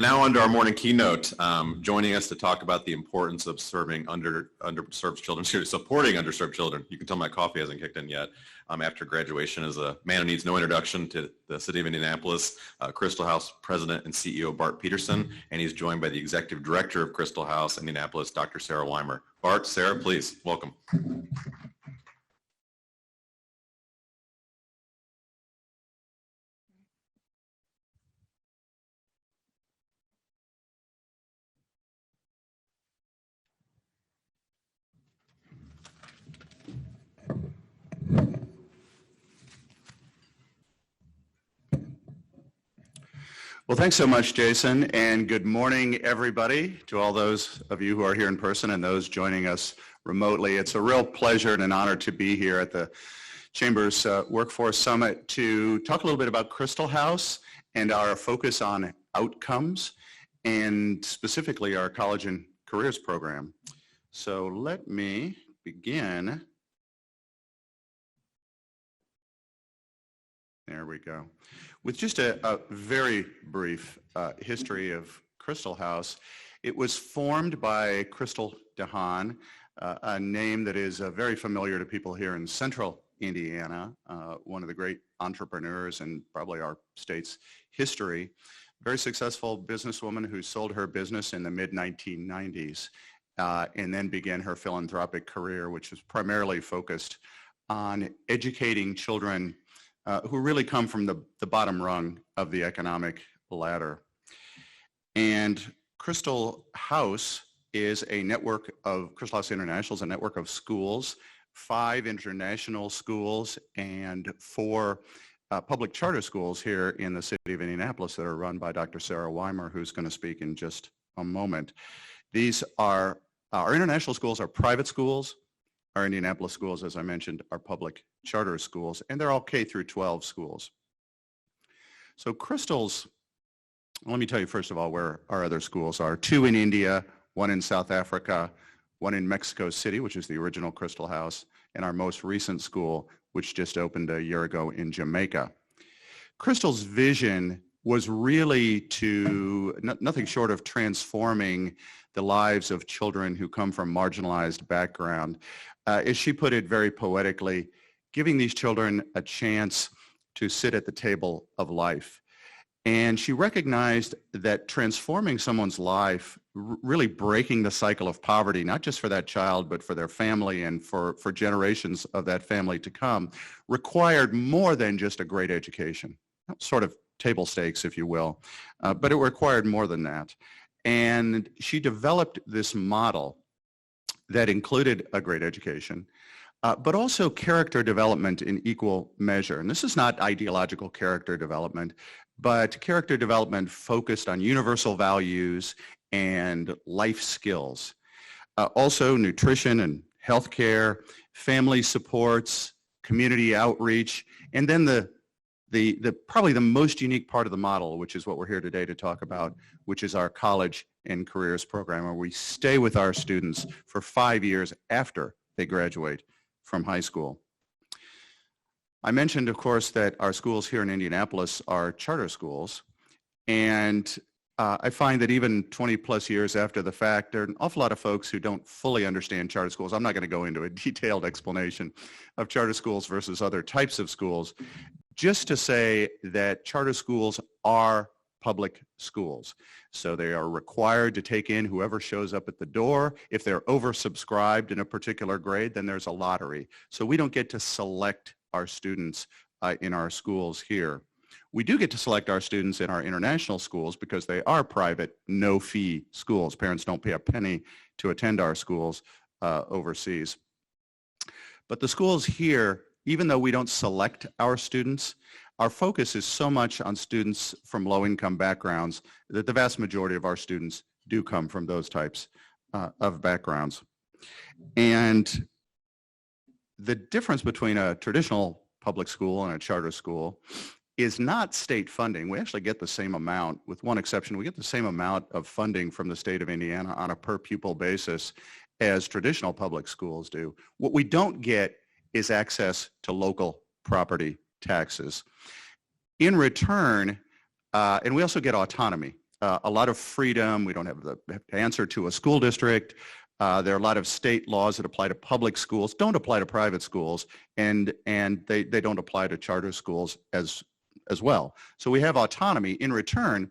Now on to our morning keynote. Joining us to talk about the importance of serving underserved children, supporting underserved children. You can tell my coffee hasn't kicked in yet. After graduation, is a man who needs no introduction to the city of Indianapolis, Christel House President and CEO Bart Peterson, and he's joined by the Executive Director of Christel House Indianapolis, Dr. Sarah Weimer. Bart, Sarah, please, welcome. Well, thanks so much, Jason, and good morning, everybody, to all those of you who are here in person and those joining us remotely. It's a real pleasure and an honor to be here at the Chamber's Workforce Summit to talk a little bit about Christel House and our focus on outcomes, and specifically our College and Careers program. So let me begin. There we go. With just a very brief history of Christel House, it was formed by Christel DeHaan, a name that is very familiar to people here in central Indiana, one of the great entrepreneurs in probably our state's history. Very successful businesswoman who sold her business in the mid-1990s and then began her philanthropic career, which was primarily focused on educating children who really come from the bottom rung of the economic ladder. And Christel House is a network of, Christel House International is a network of schools, 5 international schools and 4 public charter schools here in the city of Indianapolis that are run by Dr. Sarah Weimer, who's going to speak in just a moment. These are, our international schools are private schools. Our Indianapolis schools, as I mentioned, are public charter schools, and they're all K through 12 schools. So Christel's, let me tell you first of all where our other schools are. 2 in India, 1 in South Africa, 1 in Mexico City, which is the original Christel House, and our most recent school, which just opened a year ago in Jamaica. Christel's vision was really to, nothing short of transforming the lives of children who come from marginalized background. As she put it very poetically, giving these children a chance to sit at the table of life. And she recognized that transforming someone's life, really breaking the cycle of poverty, not just for that child, but for their family and for generations of that family to come, required more than just a great education, sort of table stakes, if you will, but it required more than that. And she developed this model that included a great education, but also character development in equal measure. And this is not ideological character development, but character development focused on universal values and life skills. Also nutrition and healthcare, family supports, community outreach, and then the probably the most unique part of the model, which is what we're here today to talk about, which is our College and Careers program, where we stay with our students for 5 years after they graduate from high school. I mentioned, of course, that our schools here in Indianapolis are charter schools, and I find that even 20 plus years after the fact, there are an awful lot of folks who don't fully understand charter schools. I'm not going to go into a detailed explanation of charter schools versus other types of schools, just to say that charter schools are public schools. So they are required to take in whoever shows up at the door. If they're oversubscribed in a particular grade, then there's a lottery. So we don't get to select our students in our schools here. We do get to select our students in our international schools because they are private, no-fee schools. Parents don't pay a penny to attend our schools overseas. But the schools here, even though we don't select our students, our focus is so much on students from low-income backgrounds that the vast majority of our students do come from those types of backgrounds. And the difference between a traditional public school and a charter school is not state funding. We actually get the same amount, with one exception. We get the same amount of funding from the state of Indiana on a per pupil basis as traditional public schools do. What we don't get is access to local property taxes. In return, and we also get autonomy. a lot of freedom. We don't have to answer to a school district. There are a lot of state laws that apply to public schools, don't apply to private schools, and they don't apply to charter schools as well. So we have autonomy. In return,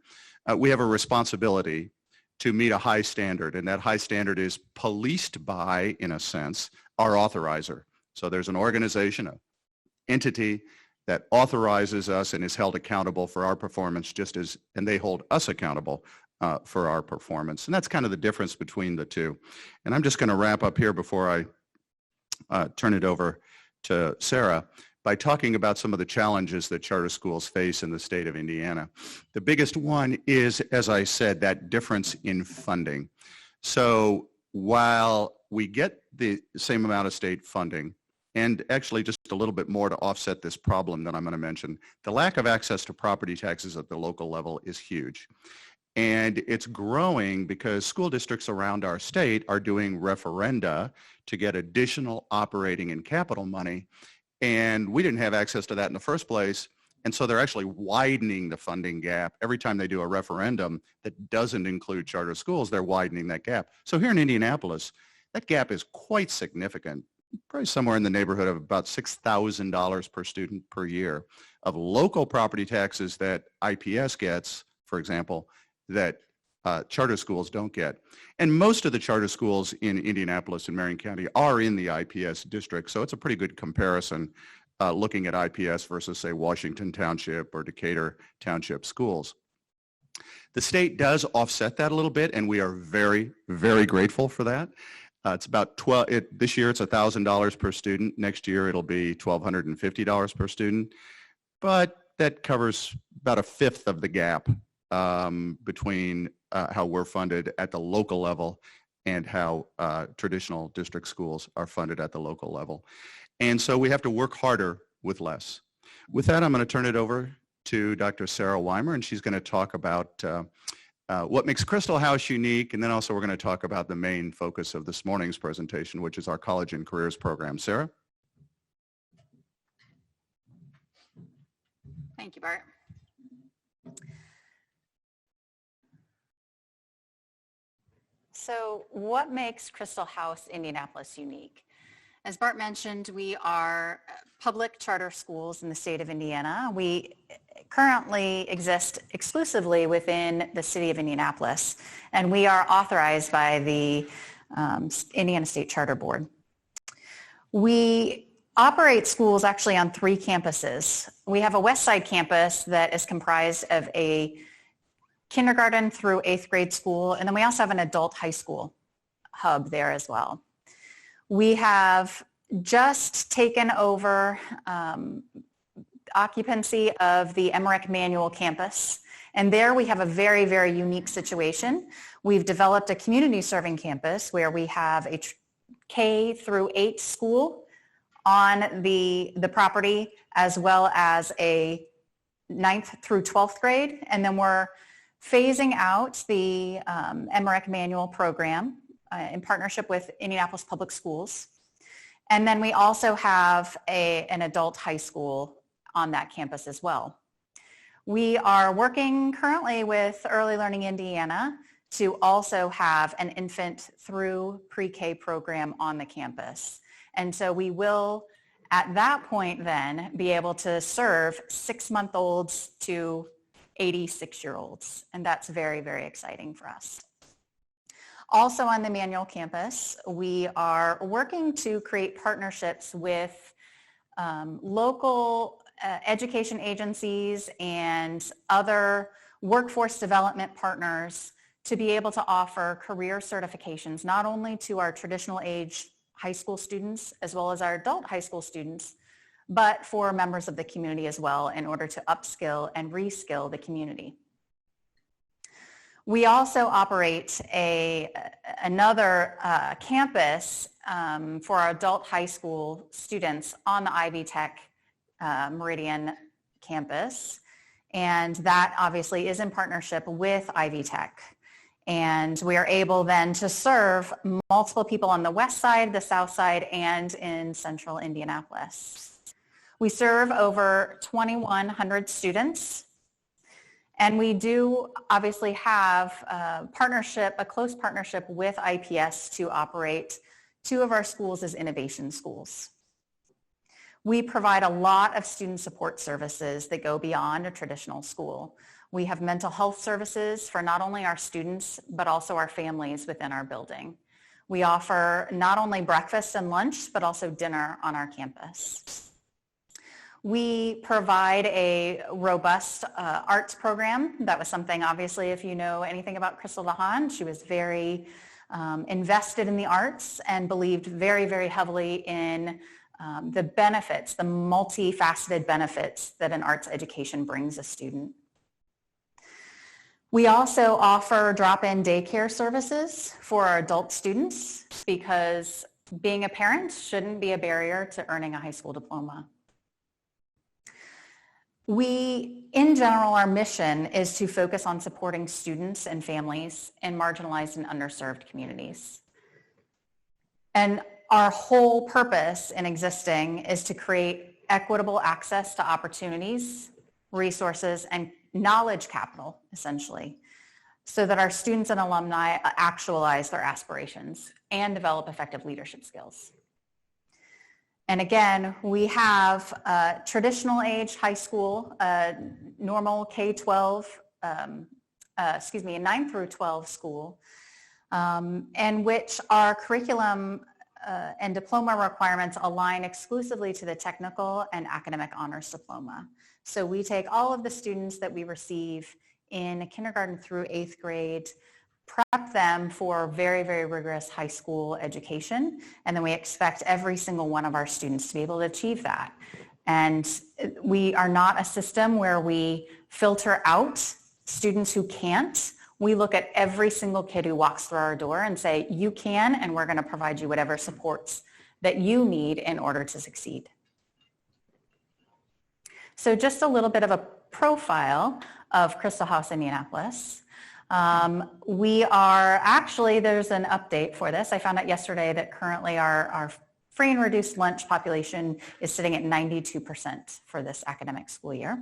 we have a responsibility to meet a high standard, and that high standard is policed by, in a sense, our authorizer. So there's an organization, an entity that authorizes us and is held accountable for our performance and they hold us accountable for our performance. And that's kind of the difference between the two. And I'm just going to wrap up here before I turn it over to Sarah by talking about some of the challenges that charter schools face in the state of Indiana. The biggest one is, as I said, that difference in funding. So while we get the same amount of state funding, and actually just a little bit more to offset this problem that I'm going to mention, the lack of access to property taxes at the local level is huge. And it's growing because school districts around our state are doing referenda to get additional operating and capital money. And we didn't have access to that in the first place. And so they're actually widening the funding gap. Every time they do a referendum that doesn't include charter schools, they're widening that gap. So here in Indianapolis, that gap is quite significant, probably somewhere in the neighborhood of about $6,000 per student per year of local property taxes that IPS gets, for example, that charter schools don't get. And most of the charter schools in Indianapolis and Marion County are in the IPS district, so it's a pretty good comparison looking at IPS versus, say, Washington Township or Decatur Township schools. The state does offset that a little bit, and we are very, very grateful for that. It's about this year it's $1,000 per student. Next year it'll be $1,250 per student, but that covers about a fifth of the gap between how we're funded at the local level and how traditional district schools are funded at the local level. And so we have to work harder with less. With that, I'm going to turn it over to Dr. Sarah Weimer, and she's going to talk about what makes Christel House unique, and then also we're going to talk about the main focus of this morning's presentation, which is our College and Careers program. Sarah? Thank you, Bart. So what makes Christel House Indianapolis unique? As Bart mentioned, we are public charter schools in the state of Indiana. We currently exist exclusively within the city of Indianapolis, and we are authorized by the Indiana State Charter Board. We operate schools actually on 3 campuses. We have a West Side campus that is comprised of a kindergarten through 8th grade school, and then we also have an adult high school hub there as well. We have just taken over occupancy of the Emmerich Manual campus, and there we have a very, very unique situation. We've developed a community serving campus where we have a K through 8 school on the property, as well as a 9th through 12th grade, and then we're phasing out the Emmerich Manual program in partnership with Indianapolis Public Schools. And then we also have an adult high school on that campus as well. We are working currently with Early Learning Indiana to also have an infant through pre-K program on the campus. And so we will, at that point then, be able to serve 6-month-olds to 86-year-olds. And that's very, very exciting for us. Also on the Manual campus, we are working to create partnerships with local education agencies and other workforce development partners to be able to offer career certifications, not only to our traditional age high school students as well as our adult high school students, but for members of the community as well in order to upskill and reskill the community. We also operate another campus for our adult high school students on the Ivy Tech Meridian campus, and that obviously is in partnership with Ivy Tech. And we are able then to serve multiple people on the west side, the south side, and in central Indianapolis. We serve over 2,100 students, And we do obviously have a close partnership with IPS to operate 2 of our schools as innovation schools. We provide a lot of student support services that go beyond a traditional school. We have mental health services for not only our students, but also our families within our building. We offer not only breakfast and lunch, but also dinner on our campus. We provide a robust arts program. That was something, obviously, if you know anything about Christel House, she was very invested in the arts and believed very, very heavily in the benefits, the multifaceted benefits that an arts education brings a student. We also offer drop-in daycare services for our adult students because being a parent shouldn't be a barrier to earning a high school diploma. In general, our mission is to focus on supporting students and families in marginalized and underserved communities. And our whole purpose in existing is to create equitable access to opportunities, resources, and knowledge capital, essentially, so that our students and alumni actualize their aspirations and develop effective leadership skills. And again, we have traditional age high school, normal K-12, a 9 through 12 school, in which our curriculum and diploma requirements align exclusively to the technical and academic honors diploma. So we take all of the students that we receive in kindergarten through 8th grade, prep them for very, very rigorous high school education, and then we expect every single one of our students to be able to achieve that. And we are not a system where we filter out students who can't. We look at every single kid who walks through our door and say, you can, and we're going to provide you whatever supports that you need in order to succeed. So just a little bit of a profile of Christel House Indianapolis. We are actually, there's an update for this. I found out yesterday that currently our free and reduced lunch population is sitting at 92% for this academic school year.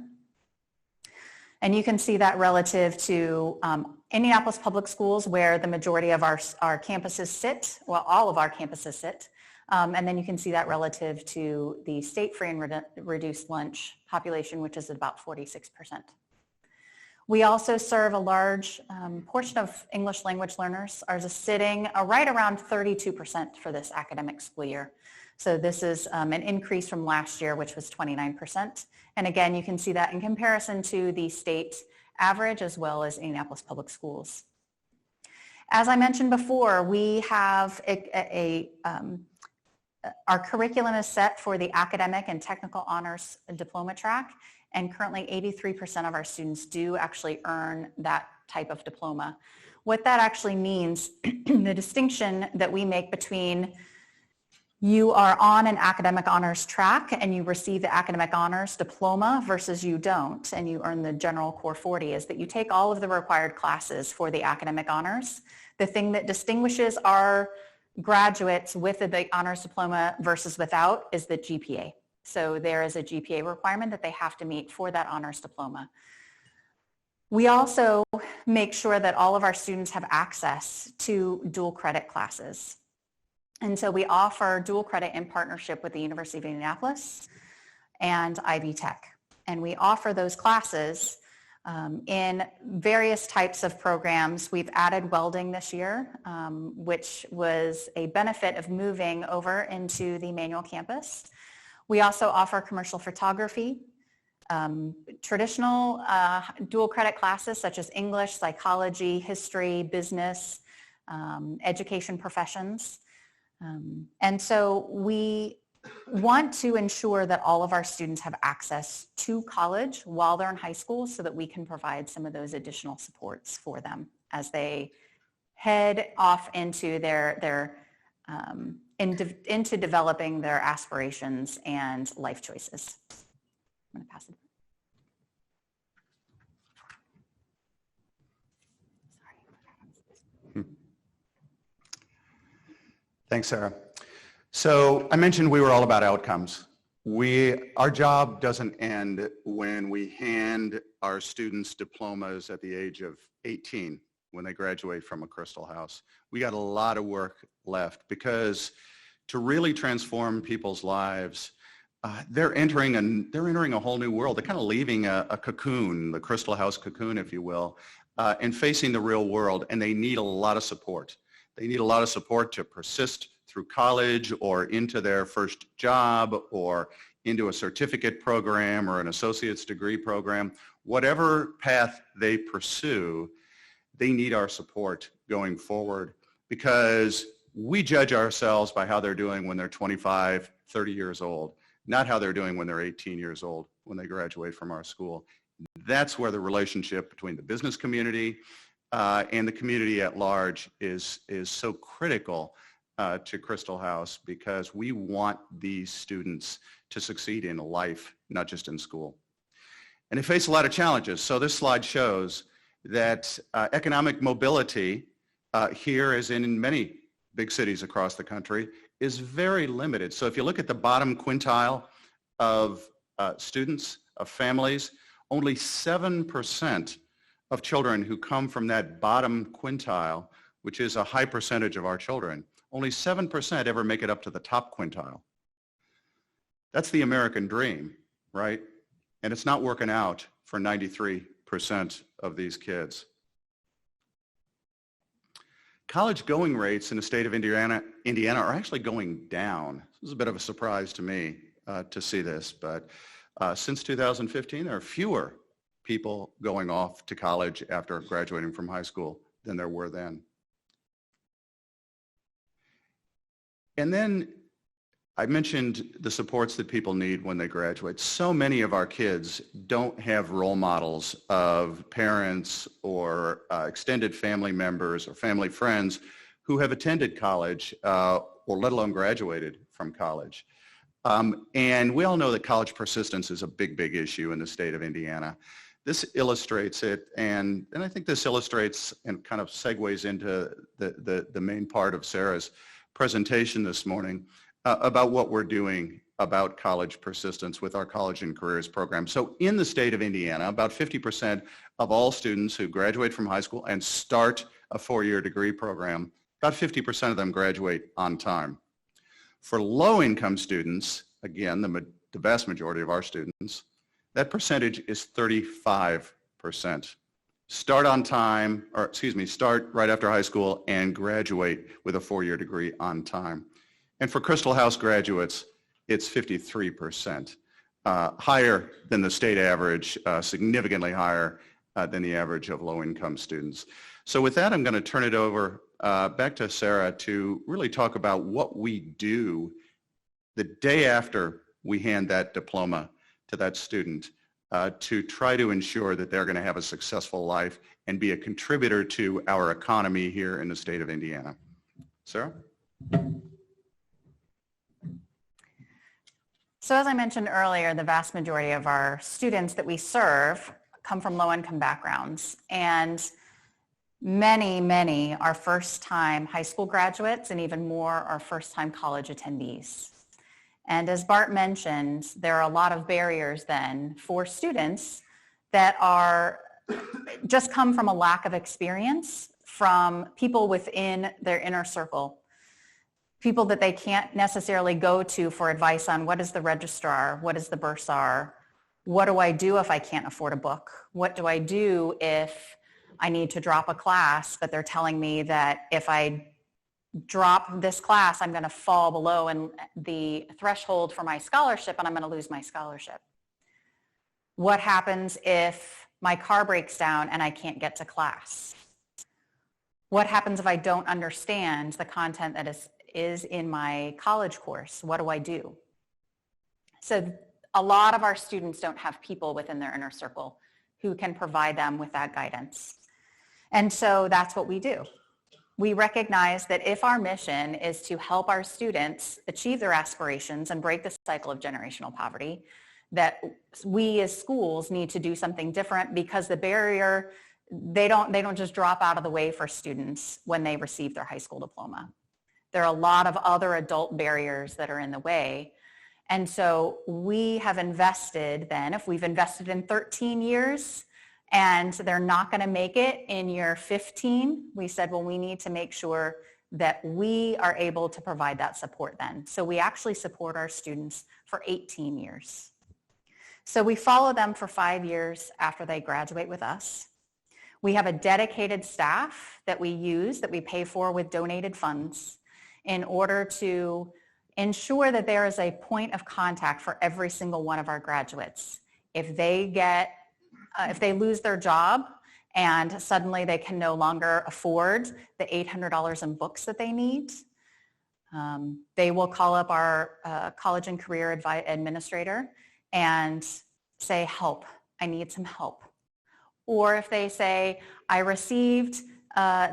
And you can see that relative to Indianapolis Public Schools, where the majority of our campuses sit, well, all of our campuses sit. And then you can see that relative to the state free and reduced lunch population, which is about 46%. We also serve a large portion of English language learners. Ours is sitting right around 32% for this academic school year. So this is an increase from last year, which was 29%. And again, you can see that in comparison to the state average as well as Indianapolis Public Schools. As I mentioned before, we have our curriculum is set for the academic and technical honors diploma track, and currently 83% of our students do actually earn that type of diploma. What that actually means, the distinction that we make between you are on an academic honors track and you receive the academic honors diploma versus you don't and you earn the general core 40 is that you take all of the required classes for the academic honors. The thing that distinguishes our graduates with the honors diploma versus without is the GPA. So there is a GPA requirement that they have to meet for that honors diploma. We also make sure that all of our students have access to dual credit classes. And so we offer dual credit in partnership with the University of Indianapolis and Ivy Tech. And we offer those classes in various types of programs. We've added welding this year, which was a benefit of moving over into the Manual campus. We also offer commercial photography, traditional dual credit classes such as English, psychology, history, business, education professions. And so we want to ensure that all of our students have access to college while they're in high school so that we can provide some of those additional supports for them as they head off into into developing their aspirations and life choices. I'm going to pass it. Thanks, Sarah. So I mentioned we were all about outcomes. Our job doesn't end when we hand our students diplomas at the age of 18 when they graduate from a Christel House. We got a lot of work left because to really transform people's lives, they're entering a whole new world. They're kind of leaving a cocoon, the Christel House cocoon, if you will, and facing the real world, and they need a lot of support. They need a lot of support to persist through college or into their first job or into a certificate program or an associate's degree program. Whatever path they pursue, they need our support going forward because we judge ourselves by how they're doing when they're 25, 30 years old, not how they're doing when they're 18 years old when they graduate from our school. That's where the relationship between the business community and the community at large is so critical to Christel House because we want these students to succeed in life, not just in school. And they face a lot of challenges. So this slide shows that economic mobility here, as in many big cities across the country, is very limited. So if you look at the bottom quintile of students, of families, only 7% of children who come from that bottom quintile, which is a high percentage of our children, only 7% ever make it up to the top quintile. That's the American dream, right? And it's not working out for 93% of these kids. College going rates in the state of Indiana are actually going down. This is a bit of a surprise to me to see this, but since 2015, there are fewer people going off to college after graduating from high school than there were then. And then I mentioned the supports that people need when they graduate. So many of our kids don't have role models of parents or extended family members or family friends who have attended college or let alone graduated from college. And we all know that college persistence is a big, big issue in the state of Indiana. This illustrates it, and I think this illustrates and kind of segues into the main part of Sarah's presentation this morning about what we're doing about college persistence with our College and Careers program. So in the state of Indiana, about 50% of all students who graduate from high school and start a four-year degree program, about 50% of them graduate on time. For low-income students, again, the vast majority of our students, that percentage is 35%. Start on time, start right after high school and graduate with a four-year degree on time. And for Christel House graduates, it's 53%, higher than the state average, significantly higher than the average of low-income students. So with that, I'm going to turn it over back to Sarah to really talk about what we do the day after we hand that diploma to that student to try to ensure that they're going to have a successful life and be a contributor to our economy here in the state of Indiana. Sarah? So as I mentioned earlier, the vast majority of our students that we serve come from low-income backgrounds, and many are first-time high school graduates, and even more are first-time college attendees. And as Bart mentioned, there are a lot of barriers then for students that are just come from a lack of experience from people within their inner circle, people that they can't necessarily go to for advice on what is the registrar, what is the bursar, what do I do if I can't afford a book, what do I do if I need to drop a class, but they're telling me that if I drop this class, I'm going to fall below in the threshold for my scholarship and I'm going to lose my scholarship. What happens if my car breaks down and I can't get to class? What happens if I don't understand the content that is in my college course? What do I do? So a lot of our students don't have people within their inner circle who can provide them with that guidance. And so that's what we do. We recognize that if our mission is to help our students achieve their aspirations and break the cycle of generational poverty, that we as schools need to do something different because the barrier, they don't just drop out of the way for students when they receive their high school diploma. There are a lot of other adult barriers that are in the way. And so we have invested then, if we've invested in 13 years and they're not going to make it in year 15, we said, well, we need to make sure that we are able to provide that support then. So we actually support our students for 18 years. So we follow them for 5 years after they graduate with us. We have a dedicated staff that we use, that we pay for with donated funds in order to ensure that there is a point of contact for every single one of our graduates. If they lose their job and suddenly they can no longer afford the $800 in books that they need, they will call up our college and career administrator and say, help, I need some help. Or if they say, I received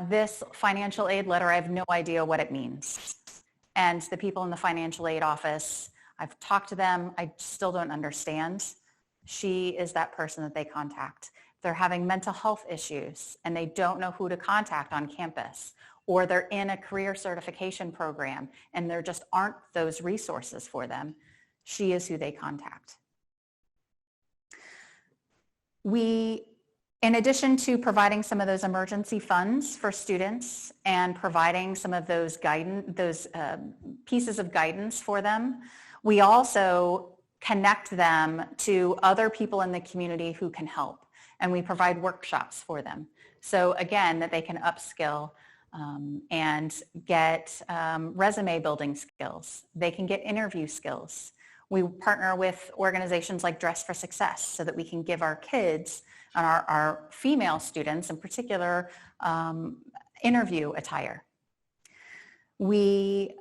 this financial aid letter, I have no idea what it means. And the people in the financial aid office, I've talked to them, I still don't understand. She is that person that they contact. If they're having mental health issues and they don't know who to contact on campus, or they're in a career certification program and there just aren't those resources for them, she is who they contact. In addition to providing some of those emergency funds for students and providing some of those pieces of guidance for them, we also connect them to other people in the community who can help. And we provide workshops for them. So again, that they can upskill and get resume building skills. They can get interview skills. We partner with organizations like Dress for Success so that we can give our kids and our female students in particular interview attire. We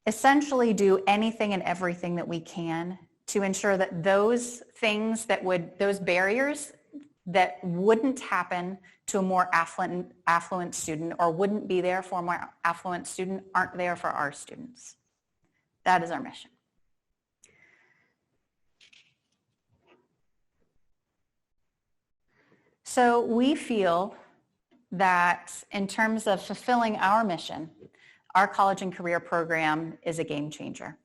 essentially do anything and everything that we can to ensure that those barriers that wouldn't happen to a more affluent student or wouldn't be there for a more affluent student aren't there for our students. That is our mission. So we feel that in terms of fulfilling our mission, our college and career program is a game changer.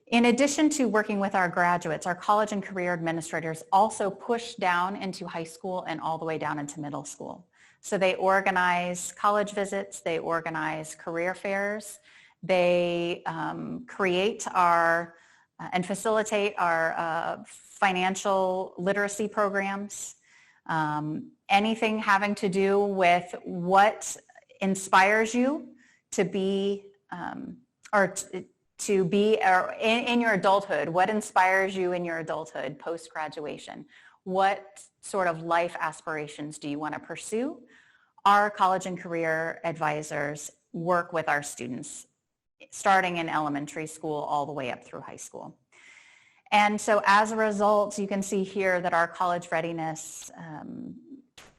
In addition to working with our graduates, our college and career administrators also push down into high school and all the way down into middle school. So they organize college visits, they organize career fairs, they create and facilitate our financial literacy programs, anything having to do with what inspires you to be in your adulthood, what inspires you in your adulthood post-graduation? What sort of life aspirations do you want to pursue? Our college and career advisors work with our students starting in elementary school all the way up through high school. And so as a result, you can see here that our college readiness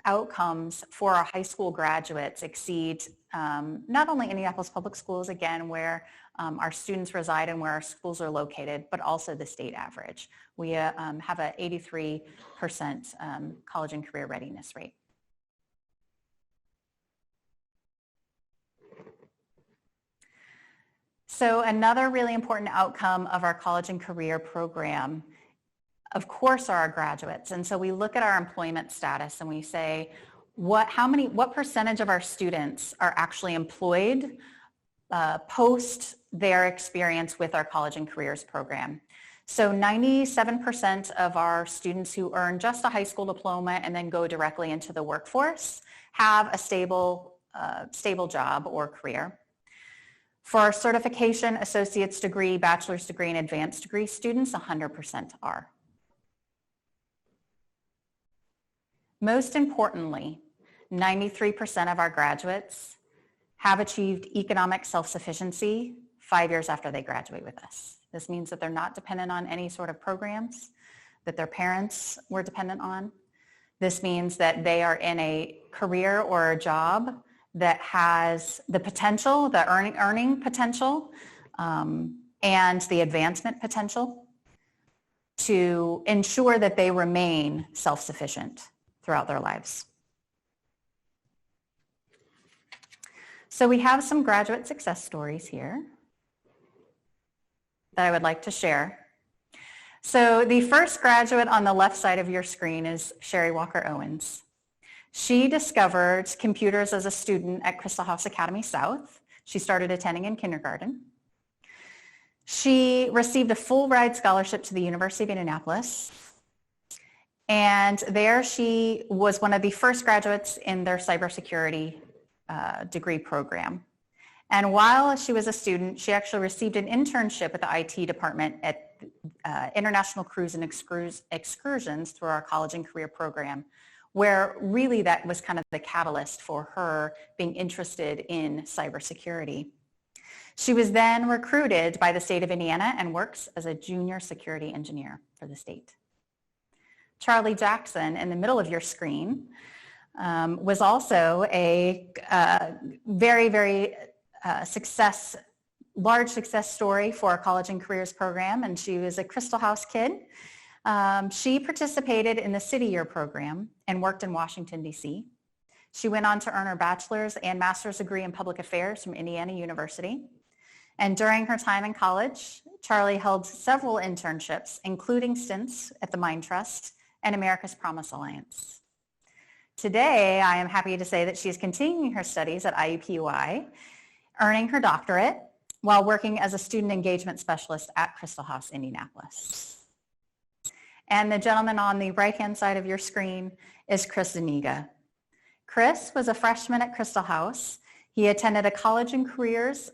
outcomes for our high school graduates exceed not only Indianapolis Public Schools, again, where our students reside and where our schools are located, but also the state average. We have an 83% college and career readiness rate. So another really important outcome of our college and career program, of course, are our graduates. And so we look at our employment status and we say, what percentage of our students are actually employed post their experience with our college and careers program? So 97% of our students who earn just a high school diploma and then go directly into the workforce have a stable job or career. For our certification, associate's degree, bachelor's degree, and advanced degree students, 100% are. Most importantly, 93% of our graduates have achieved economic self-sufficiency 5 years after they graduate with us. This means that they're not dependent on any sort of programs that their parents were dependent on. This means that they are in a career or a job that has the potential, the earning potential, and the advancement potential to ensure that they remain self-sufficient throughout their lives. So we have some graduate success stories here. that I would like to share. So the first graduate on the left side of your screen is Sherry Walker Owens. She discovered computers as a student at Christel House Academy South. She started attending in kindergarten. She received a full ride scholarship to the University of Indianapolis. And there she was one of the first graduates in their cybersecurity degree program. And while she was a student, she actually received an internship at the IT department at International Cruise and Excursions through our college and career program, where really that was kind of the catalyst for her being interested in cybersecurity. She was then recruited by the state of Indiana and works as a junior security engineer for the state. Charlie Jackson, in the middle of your screen, was also a very, very large success story for our college and careers program, and she was a Christel House kid. She participated in the City Year program and worked in Washington, D.C. She went on to earn her bachelor's and master's degree in public affairs from Indiana University. And during her time in college, Charlie held several internships, including stints at the Mind Trust and America's Promise Alliance. Today, I am happy to say that she is continuing her studies at IUPUI, earning her doctorate while working as a student engagement specialist at Christel House Indianapolis. And the gentleman on the right-hand side of your screen is Chris Zuniga. Chris was a freshman at Christel House. He attended a college and careers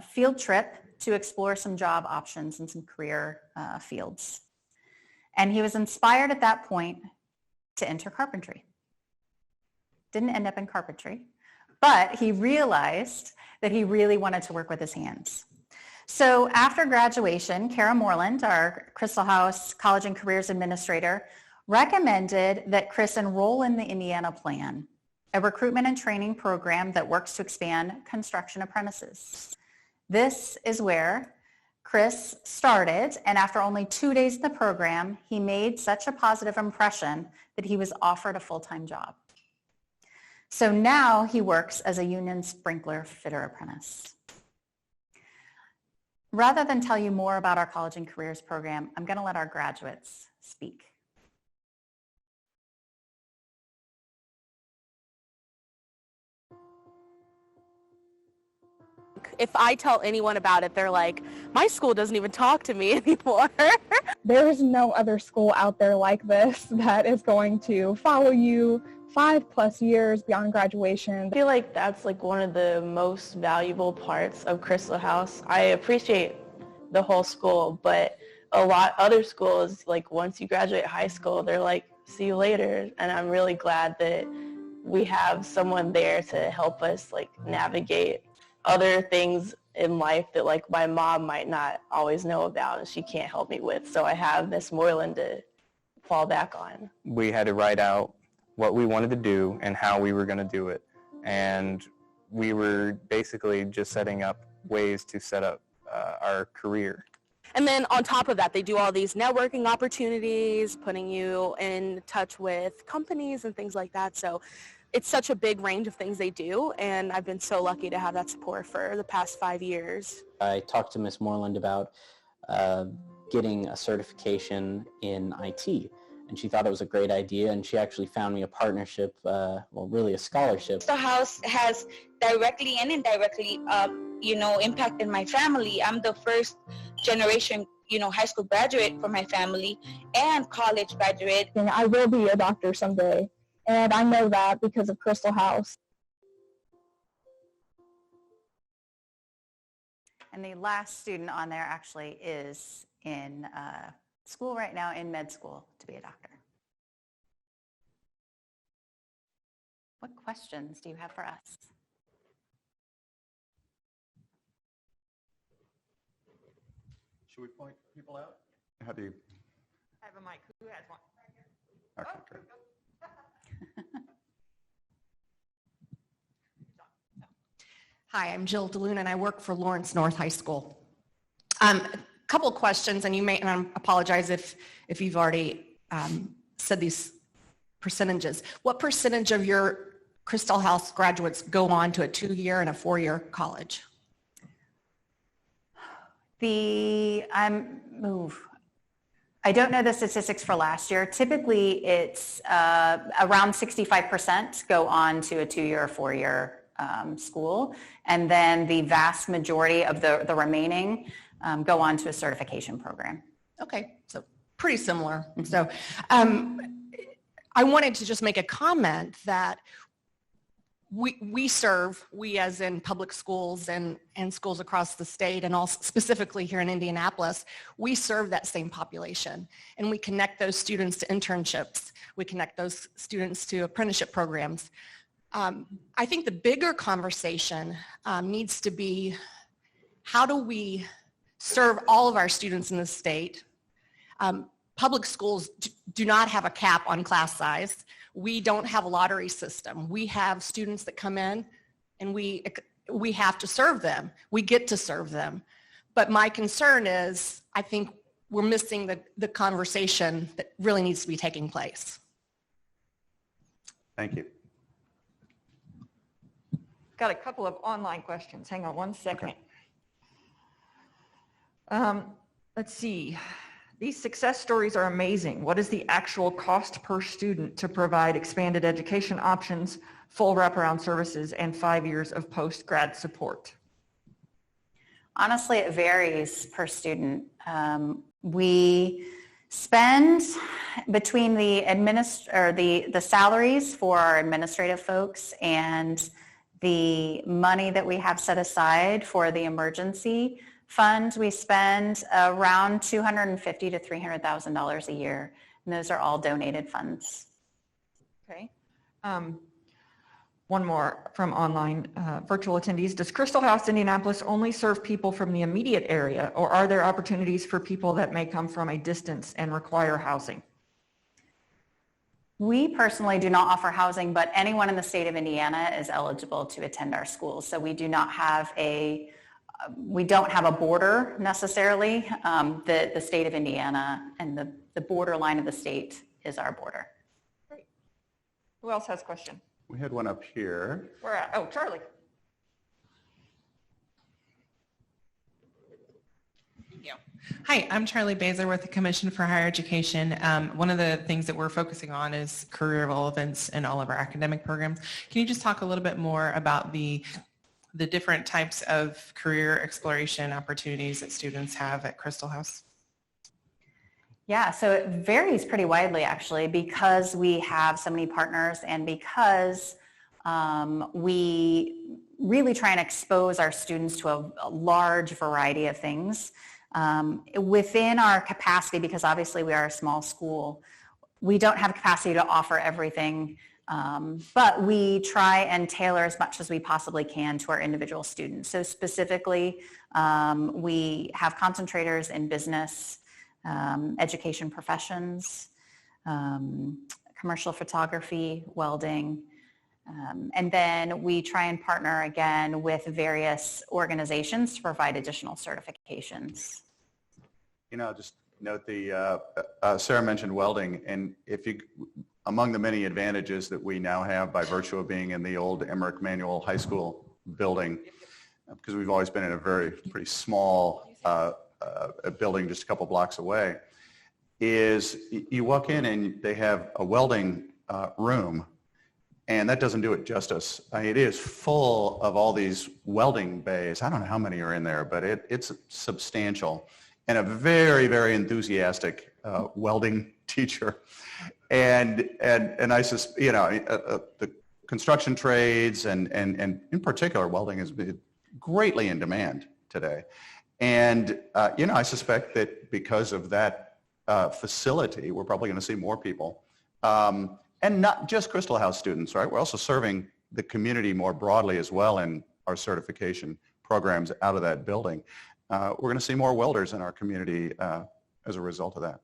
field trip to explore some job options in some career fields. And he was inspired at that point to enter carpentry. Didn't end up in carpentry, but he realized that he really wanted to work with his hands. So after graduation, Kara Moreland, our Christel House College and Careers Administrator, recommended that Chris enroll in the Indiana Plan, a recruitment and training program that works to expand construction apprentices. This is where Chris started, and after only 2 days in the program, he made such a positive impression that he was offered a full-time job. So now he works as a union sprinkler fitter apprentice. Rather than tell you more about our college and careers program, I'm going to let our graduates speak. If I tell anyone about it, they're like, my school doesn't even talk to me anymore. There is no other school out there like this that is going to follow you 5+ years beyond graduation. I feel like that's like one of the most valuable parts of Christel House. I appreciate the whole school, but a lot other schools, like once you graduate high school, they're like, see you later. And I'm really glad that we have someone there to help us like navigate other things in life that like my mom might not always know about and she can't help me with. So I have Miss Moreland to fall back on. We had to write out what we wanted to do and how we were going to do it. And we were basically just setting up ways to set up our career. And then on top of that, they do all these networking opportunities, putting you in touch with companies and things like that. So it's such a big range of things they do, and I've been so lucky to have that support for the past 5 years. I talked to Ms. Moreland about getting a certification in IT, and she thought it was a great idea, and she actually found me a partnership, really a scholarship. The house has directly and indirectly, impacted my family. I'm the first generation, high school graduate for my family and college graduate. And I will be a doctor someday, and I know that because of Christel House. And the last student on there actually is in school right now, in med school, to be a doctor. What questions do you have for us? Should we point people out? How do you? I have a mic. Who has one? Okay, great. Hi, I'm Jill DeLune, and I work for Lawrence North High School. Couple of questions, and I apologize if you've already said these percentages. What percentage of your Christel House graduates go on to a 2-year and a 4-year college? I don't know the statistics for last year. Typically, it's around 65% go on to a 2-year or 4-year school, and then the vast majority of the remaining go on to a certification program. Okay, so pretty similar. So I wanted to just make a comment that we as in public schools and schools across the state, and also specifically here in Indianapolis, we serve that same population, and we connect those students to internships. We connect those students to apprenticeship programs. I think the bigger conversation needs to be, how do we serve all of our students in the state? Public schools do not have a cap on class size. We don't have a lottery system. We have students that come in, and we have to serve them. We get to serve them. But my concern is, I think we're missing the conversation that really needs to be taking place. Thank you. Got a couple of online questions. Hang on one second. Okay. Let's see. These success stories are amazing. What is the actual cost per student to provide expanded education options, full wraparound services, and 5 years of post-grad support? Honestly, it varies per student. We spend between the salaries for our administrative folks and the money that we have set aside for the emergency fund, we spend around $250,000 to $300,000 a year, and those are all donated funds. Okay. One more from online virtual attendees. Does Christel House Indianapolis only serve people from the immediate area, or are there opportunities for people that may come from a distance and require housing? We personally do not offer housing, but anyone in the state of Indiana is eligible to attend our schools. So we do not have we don't have a border necessarily. The state of Indiana and the borderline of the state is our border. Great. Who else has a question? We had one up here. Where at? Oh, Charlie. Hi, I'm Charlie Baser with the Commission for Higher Education. One of the things that we're focusing on is career relevance in all of our academic programs. Can you just talk a little bit more about the different types of career exploration opportunities that students have at Christel House? Yeah, so it varies pretty widely actually, because we have so many partners and because we really try and expose our students to a large variety of things. Within our capacity, because obviously we are a small school, we don't have capacity to offer everything, but we try and tailor as much as we possibly can to our individual students. So specifically, we have concentrators in business, education professions, commercial photography, welding, and then we try and partner again with various organizations to provide additional certifications. You know, just note Sarah mentioned welding, and among the many advantages that we now have by virtue of being in the old Emmerich Manual High School building, because we've always been in a pretty small building just a couple blocks away, is you walk in and they have a welding room, and that doesn't do it justice. It is full of all these welding bays. I don't know how many are in there, but it's substantial, and a very, very enthusiastic welding teacher. And I the construction trades and in particular welding is greatly in demand today. And I suspect that because of that facility, we're probably going to see more people. And not just Christel House students, right? We're also serving the community more broadly as well in our certification programs out of that building. We're going to see more welders in our community as a result of that.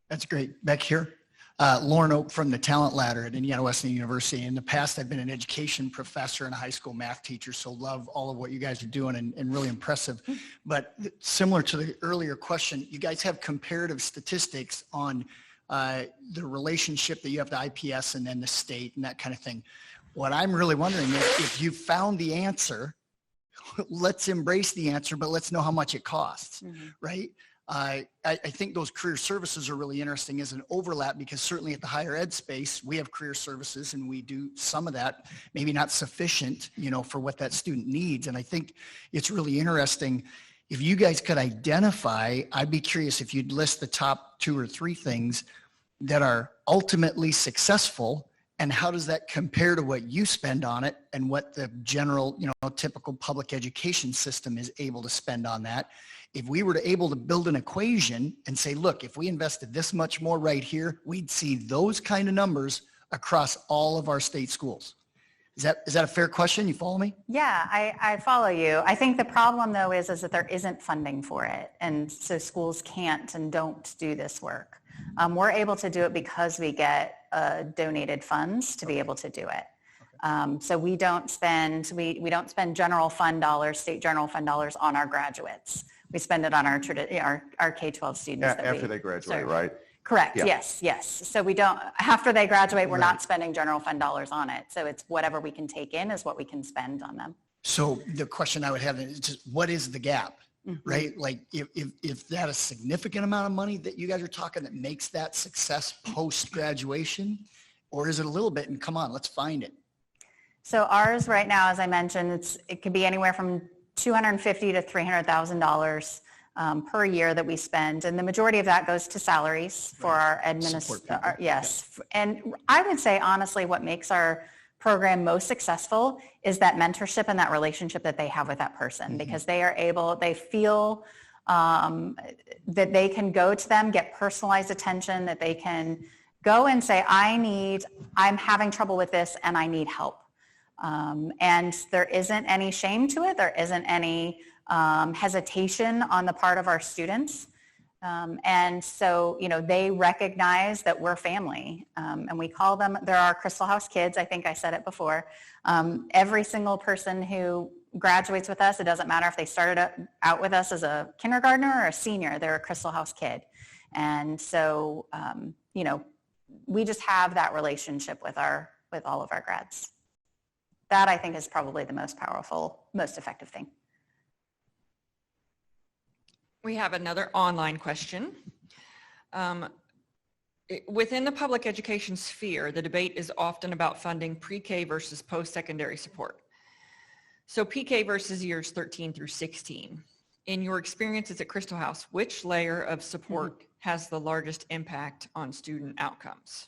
That's great. Back here, Lauren Oak from the Talent Ladder at Indiana Wesleyan University. In the past, I've been an education professor and a high school math teacher, so love all of what you guys are doing and really impressive. But similar to the earlier question, you guys have comparative statistics on the relationship that you have to IPS and then the state and that kind of thing. What I'm really wondering is if you found the answer, let's embrace the answer, but let's know how much it costs, right? I think those career services are really interesting as an overlap, because certainly at the higher ed space, we have career services and we do some of that, maybe not sufficient, for what that student needs. And I think it's really interesting. If you guys could identify, I'd be curious if you'd list the top 2 or 3 things that are ultimately successful, and how does that compare to what you spend on it and what the general, typical public education system is able to spend on that. If we were able to build an equation and say, look, if we invested this much more right here, we'd see those kind of numbers across all of our state schools. Is that a fair question? You follow me? Yeah, I follow you. I think the problem though is that there isn't funding for it. And so schools can't and don't do this work. We're able to do it because we get donated funds to be able to do it. So we don't spend general fund dollars, state general fund dollars on our graduates. We spend it on our K-12 students. After they graduate, right? Correct. Yeah. Yes. So we don't, after they graduate, we're not spending general fund dollars on it. So it's whatever we can take in is what we can spend on them. So the question I would have is just, what is the gap, right? Like if that a significant amount of money that you guys are talking that makes that success post-graduation, or is it a little bit, and come on, let's find it. So ours right now, as I mentioned, it could be anywhere from $250,000 to $300,000 per year that we spend, and the majority of that goes to salaries for our administrators. Yes, and I would say honestly, what makes our program most successful is that mentorship and that relationship that they have with that person, because they feel that they can go to them, get personalized attention, that they can go and say, I'm having trouble with this and I need help. And there isn't any shame to it. There isn't any hesitation on the part of our students. And so, they recognize that we're family. And we call them, there are Christel House kids. I think I said it before. Every single person who graduates with us, it doesn't matter if they started out with us as a kindergartner or a senior, they're a Christel House kid. And so, we just have that relationship with all of our grads. That I think is probably the most powerful, most effective thing. We have another online question. Within the public education sphere, the debate is often about funding pre-K versus post-secondary support. So PK versus years 13 through 16. In your experiences at Christel House, which layer of support has the largest impact on student outcomes?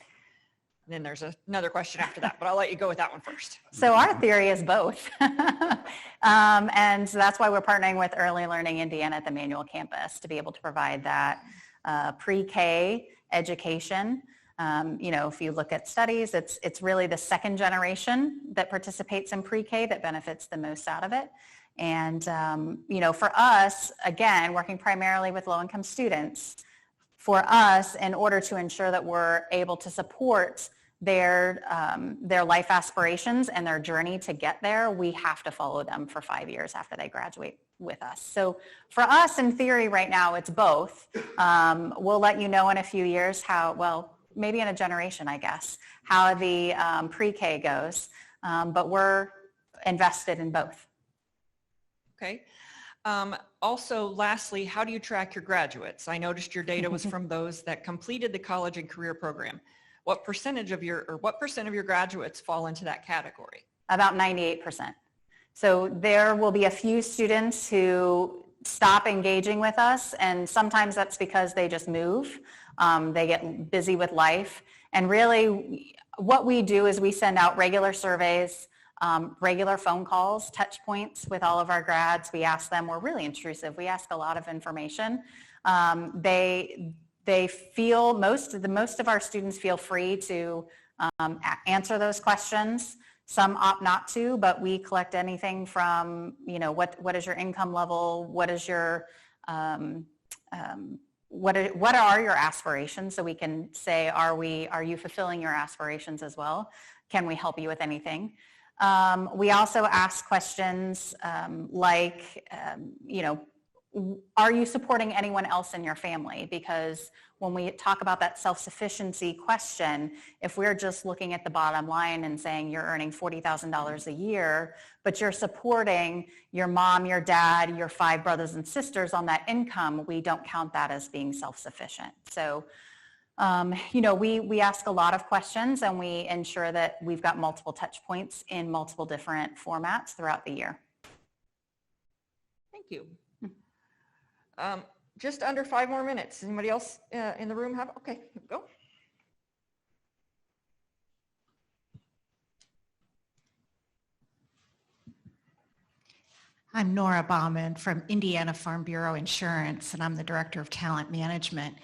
And then there's another question after that, but I'll let you go with that one first. So our theory is both. And that's why we're partnering with Early Learning Indiana at the Manual campus to be able to provide that pre-K education. If you look at studies, it's really the second generation that participates in pre-K that benefits the most out of it. And, for us, again, working primarily with low-income students, for us, in order to ensure that we're able to support their life aspirations and their journey to get there, we have to follow them for 5 years after they graduate with us. So for us, in theory, right now, it's both. We'll let you know in a few years maybe in a generation, I guess, how the pre-K goes. But we're invested in both. Okay. Also, lastly, how do you track your graduates? I noticed your data was from those that completed the college and career program. What percent of your graduates fall into that category? About 98%. So there will be a few students who stop engaging with us, and sometimes that's because they just move. They get busy with life. And really, what we do is we send out regular surveys, regular phone calls, touch points with all of our grads. We ask them, we're really intrusive. We ask a lot of information. They feel, most of our students feel free to answer those questions. Some opt not to, but we collect anything from, what is your income level? What is your, what are your aspirations? So we can say, are you fulfilling your aspirations as well? Can we help you with anything? We also ask questions like, are you supporting anyone else in your family? Because when we talk about that self-sufficiency question, if we're just looking at the bottom line and saying you're earning $40,000 a year, but you're supporting your mom, your dad, your 5 brothers and sisters on that income, we don't count that as being self-sufficient. So, we ask a lot of questions, and we ensure that we've got multiple touch points in multiple different formats throughout the year. Thank you. Just under 5 more minutes. Anybody else in the room have? Okay, here we go. I'm Nora Baumann from Indiana Farm Bureau Insurance, and I'm the Director of Talent Management.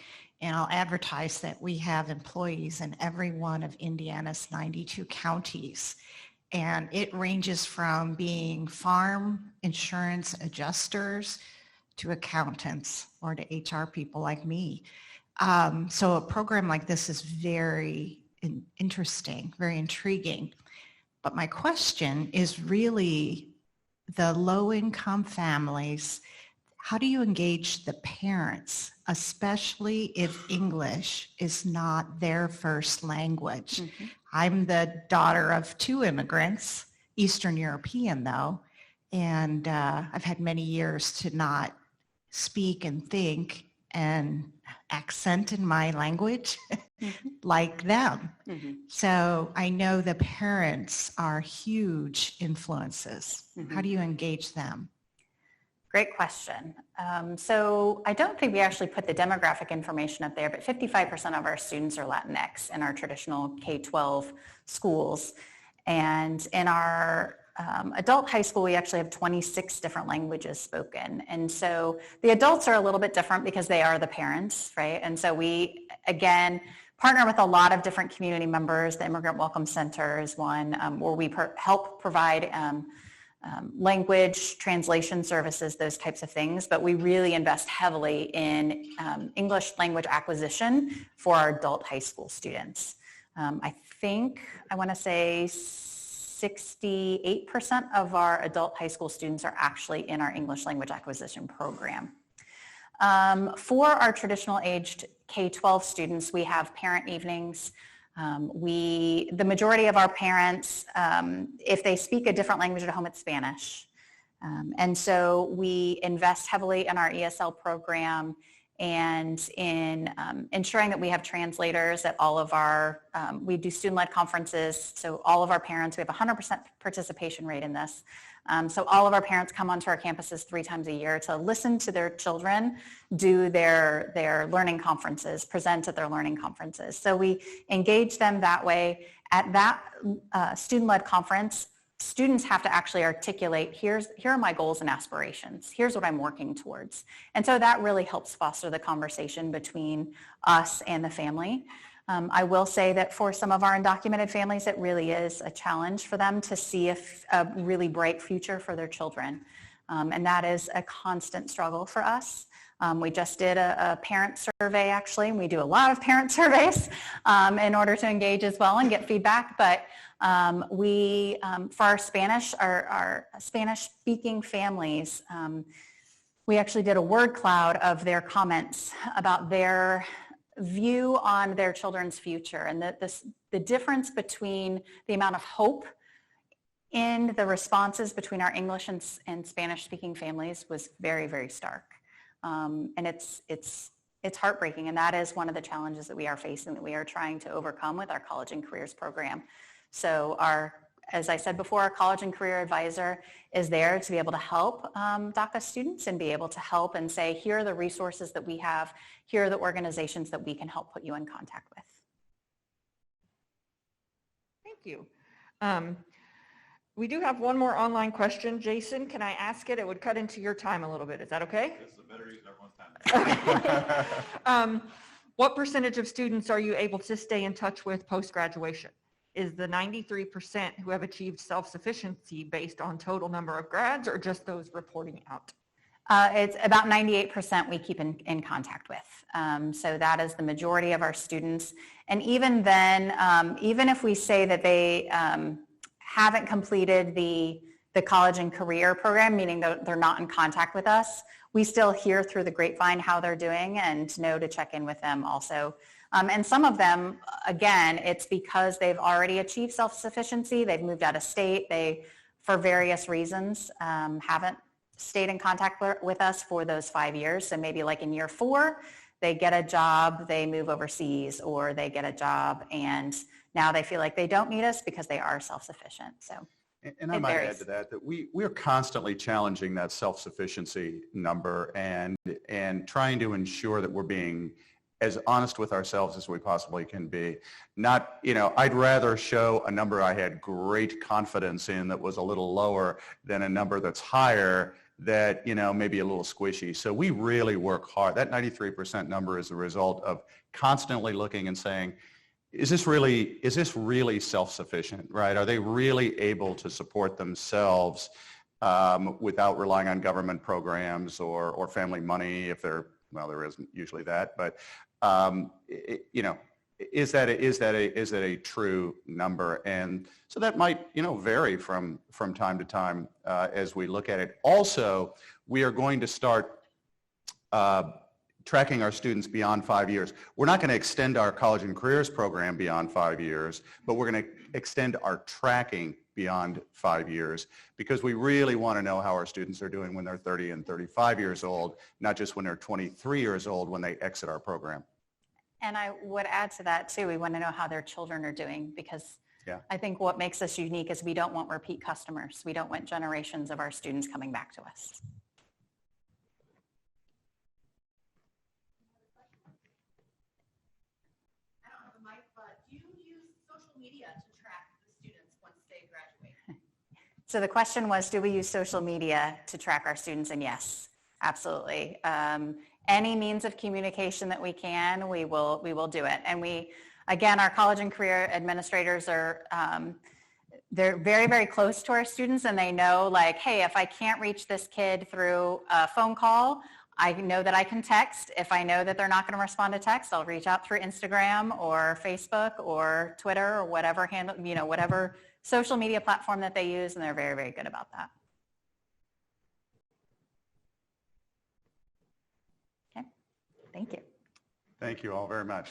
And I'll advertise that we have employees in every one of Indiana's 92 counties. And it ranges from being farm insurance adjusters to accountants or to HR people like me. So a program like this is very interesting, very intriguing. But my question is really the low-income families. How do you engage the parents, especially if English is not their first language? Mm-hmm. I'm the daughter of 2 immigrants, Eastern European though, and I've had many years to not speak and think and accent in my language mm-hmm. like them. Mm-hmm. So I know the parents are huge influences. Mm-hmm. How do you engage them? Great question. So I don't think we actually put the demographic information up there, but 55% of our students are Latinx in our traditional K-12 schools. And in our adult high school, we actually have 26 different languages spoken. And so the adults are a little bit different because they are the parents, right? And so we, again, partner with a lot of different community members. The Immigrant Welcome Center is one where we help provide language translation services, those types of things, but we really invest heavily in English language acquisition for our adult high school students. I want to say 68% of our adult high school students are actually in our English language acquisition program. For our traditional aged K-12 students, we have parent evenings. The majority of our parents, if they speak a different language at home, it's Spanish. And so we invest heavily in our ESL program and in ensuring that we have translators at all of our, we do student-led conferences. So all of our parents, we have a 100% participation rate in this. So all of our parents come onto our campuses 3 times a year to listen to their children do their learning conferences, present at their learning conferences. So we engage them that way. At that student-led conference, students have to actually articulate, here are my goals and aspirations. Here's what I'm working towards. And so that really helps foster the conversation between us and the family. I will say that for some of our undocumented families, it really is a challenge for them to see a really bright future for their children. And that is a constant struggle for us. We just did a parent survey, actually, and we do a lot of parent surveys in order to engage as well and get feedback. But for our Spanish-speaking families, we actually did a word cloud of their comments about their view on their children's future, and the difference between the amount of hope in the responses between our English and Spanish-speaking families was very, very stark. And it's heartbreaking, and that is one of the challenges that we are facing, that we are trying to overcome with our College and Careers program. So as I said before, our College and Career Advisor is there to be able to help DACA students and be able to help and say, here are the resources that we have, here are the organizations that we can help put you in contact with. Thank you. We do have one more online question. Jason, can I ask it? It would cut into your time a little bit. Is that okay? Yes, the better use everyone's time. What percentage of students are you able to stay in touch with post-graduation? Is the 93% who have achieved self-sufficiency based on total number of grads or just those reporting out? It's about 98% we keep in contact with. So that is the majority of our students. And even then, even if we say that they haven't completed the the college and career program, meaning that they're not in contact with us, we still hear through the grapevine how they're doing and know to check in with them also. And some of them, again, it's because they've already achieved self-sufficiency. They've moved out of state. They, for various reasons, haven't stayed in contact with us for those 5 years. So maybe like in year 4, they get a job, they move overseas, or they get a job and now they feel like they don't need us because they are self-sufficient. So. And I might add to that we are constantly challenging that self-sufficiency number and trying to ensure that we're being as honest with ourselves as we possibly can be. Not, I'd rather show a number I had great confidence in that was a little lower than a number that's higher that, maybe a little squishy. So we really work hard. That 93% number is the result of constantly looking and saying, is this really self-sufficient, right? Are they really able to support themselves without relying on government programs or family money if there isn't usually that, but is that a true number? And so that might, vary from time to time as we look at it. Also, we are going to start tracking our students beyond 5 years. We're not going to extend our college and careers program beyond 5 years, but we're going to extend our tracking beyond 5 years because we really want to know how our students are doing when they're 30 and 35 years old, not just when they're 23 years old when they exit our program. And I would add to that too, we want to know how their children are doing because I think what makes us unique is we don't want repeat customers. We don't want generations of our students coming back to us. So the question was, do we use social media to track our students? And yes, absolutely. Any means of communication that we can, we will do it. And again, our college and career administrators are, they're very, very close to our students and they know like, hey, if I can't reach this kid through a phone call, I know that I can text. If I know that they're not going to respond to text, I'll reach out through Instagram or Facebook or Twitter or whatever handle, whatever social media platform that they use, and they're very, very good about that. Okay, thank you. Thank you all very much.